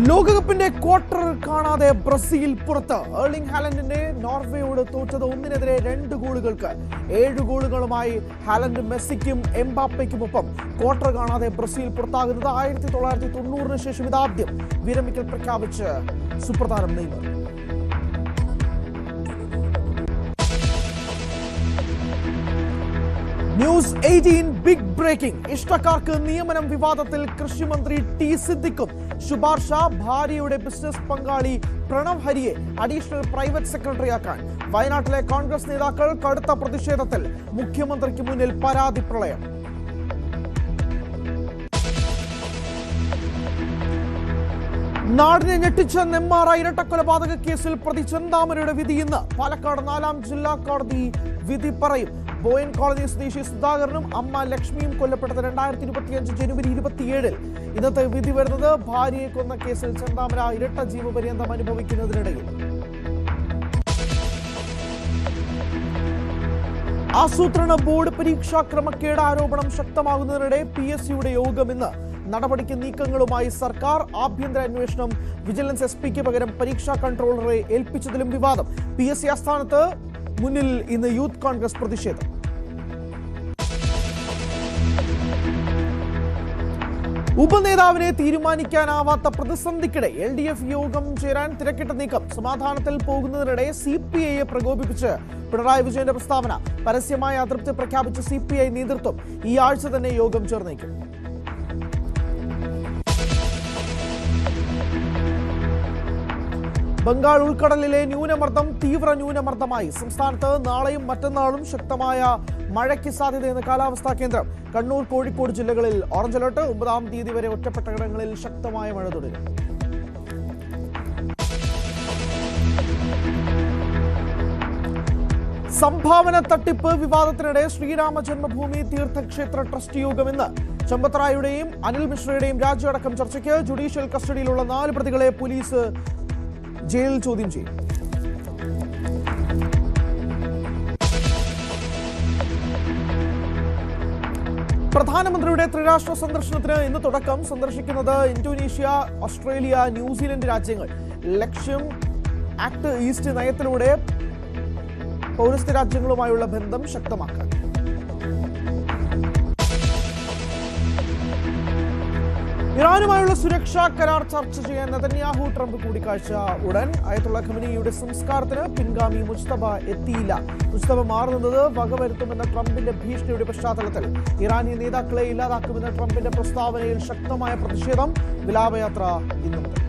ലോകകപ്പിന്റെ ക്വാർട്ടർ കാണാതെ ബ്രസീൽ പുറത്ത്. എർലിംഗ് ഹാലൻഡിന്റെ നോർവേയോട് തോറ്റത് 1-നെതിരെ 2 ഗോളുകൾക്ക്. 7 ഗോളുകളുമായി ഹാലൻഡ് മെസ്സിക്കും എംബാപ്പയ്ക്കുമൊപ്പം ക്വാർട്ടർ കാണാതെ ബ്രസീൽ പുറത്താകുന്നത് 1990 ശേഷം ഇതാദ്യം. വിരമിക്കൽ പ്രഖ്യാപിച്ച് സുപ്രധാനം നെയ്മർ. News 18 big breaking. ഇഷ്ടക്കാർക്ക് നിയമനം വിവാദത്തിൽ കൃഷിമന്ത്രി ടി സിദ്ദിഖും ശുപാർശ. ഭാര്യയുടെ ബിസിനസ് പങ്കാളി പ്രണവ് ഹരിയെ അഡീഷണൽ പ്രൈവറ്റ് സെക്രട്ടറിയാക്കാൻ വയനാട്ടിലെ കോൺഗ്രസ് നേതാക്കൾ കടുത്ത പ്രതിഷേധത്തിൽ. മുഖ്യമന്ത്രിക്ക് മുന്നിൽ പരാതി പ്രളയം. നാടിനെ ഞെട്ടിച്ച നെന്മാറ ഇരട്ടക്കൊലപാതക കേസിൽ പ്രതി ചെന്താമരയുടെ വിധി ഇന്ന്. പാലക്കാട് 4ാം ജില്ലാ കോടതി വിധി പറയും. ബോയൻ കോളനി സ്വദേശി സുധാകരനും അമ്മ ലക്ഷ്മിയും കൊല്ലപ്പെട്ടത് 2025 ജനുവരി 27. ഇന്നത്തെ വിധി വരുന്നത് ഭാര്യയെ കൊന്ന കേസിൽ ചെന്താമര ഇരട്ട ജീവപര്യന്തം അനുഭവിക്കുന്നതിനിടയിൽ. ആസൂത്രണ ബോർഡ് പരീക്ഷാ ക്രമക്കേട് ആരോപണം ശക്തമാകുന്നതിനിടെ PSCയുടെ യോഗം ഇന്ന്. നടപടിക്ക് നീക്കങ്ങളുമായി സർക്കാർ. ആഭ്യന്തര അന്വേഷണം വിജിലൻസ് SP-ക്ക് പകരം പരീക്ഷാ കൺട്രോളറെ ഏൽപ്പിച്ചതിലും വിവാദം. PSC ആസ്ഥാനത്ത് മുന്നിൽ ഇന്ന് യൂത്ത് കോൺഗ്രസ് പ്രതിഷേധം. ഉപനേതാവിനെ തീരുമാനിക്കാനാവാത്ത പ്രതിസന്ധിക്കിടെ LDF യോഗം ചേരാൻ തിരക്കിട്ട നീക്കം. സമാധാനത്തിൽ പോകുന്നതിനിടെ CPIയെ പ്രകോപിപ്പിച്ച് പിണറായി വിജയന്റെ പ്രസ്താവന. പരസ്യമായ അതൃപ്തി പ്രഖ്യാപിച്ച CPI നേതൃത്വം ഈ ആഴ്ച തന്നെ യോഗം ചേർന്നേക്കും. ബംഗാൾ ഉൾക്കടലിലെ ന്യൂനമർദ്ദം തീവ്ര ന്യൂനമർദ്ദമായി. സംസ്ഥാനത്ത് നാളെയും മറ്റന്നാളും ശക്തമായ മഴയ്ക്ക് സാധ്യതയെന്ന് കാലാവസ്ഥാ കേന്ദ്രം. കണ്ണൂർ, കോഴിക്കോട് ജില്ലകളിൽ ഓറഞ്ച് അലർട്ട്. 9-ാം തീയതി വരെ ഒറ്റപ്പെട്ട ഇടങ്ങളിൽ ശക്തമായ മഴ തുടരും. സംഭാവന തട്ടിപ്പ് വിവാദത്തിനിടെ ശ്രീരാമ ജന്മഭൂമി തീർത്ഥക്ഷേത്ര ട്രസ്റ്റ് യോഗം ഇന്ന്. ചെമ്പത്തറായുടെയും അനിൽ മിശ്രയുടെയും രാജിയടക്കം ചർച്ചയ്ക്ക്. ജുഡീഷ്യൽ കസ്റ്റഡിയിലുള്ള 4 പ്രതികളെ പോലീസ് ജയിലിൽ ചോദ്യം ചെയ്യും. പ്രധാനമന്ത്രിയുടെ ത്രിരാഷ്ട്ര സന്ദർശനത്തിന് ഇന്ന് തുടക്കം. സന്ദർശിക്കുന്നത് ഇന്തോനേഷ്യ, ഓസ്ട്രേലിയ, ന്യൂസിലൻഡ് രാജ്യങ്ങൾ. ലക്ഷ്യം ആക്ട് ഈസ്റ്റ് നയത്തിലൂടെ പൗരസ്ത്യ രാജ്യങ്ങളുമായുള്ള ബന്ധം ശക്തമാക്കാൻ. ഇറാനുമായുള്ള സുരക്ഷാ കരാർ ചർച്ച ചെയ്യാൻ നെതന്യാഹു ട്രംപ് കൂടിക്കാഴ്ച ഉടൻ. അയത്തുള്ള ഖമനിയുടെ സംസ്കാരത്തിന് പിൻഗാമി മുജ്തബ എത്തിയില്ല. മുജ്തബ മാറുന്നത് വകവരുത്തുമെന്ന ട്രംപിന്റെ ഭീഷണിയുടെ പശ്ചാത്തലത്തിൽ ഇറാനി നേതാക്കളെ ഇല്ലാതാക്കുമെന്ന ട്രംപിന്റെ പ്രസ്താവനയിൽ ശക്തമായ പ്രതിഷേധം. വിലാപയാത്ര ഇന്നു മുതൽ.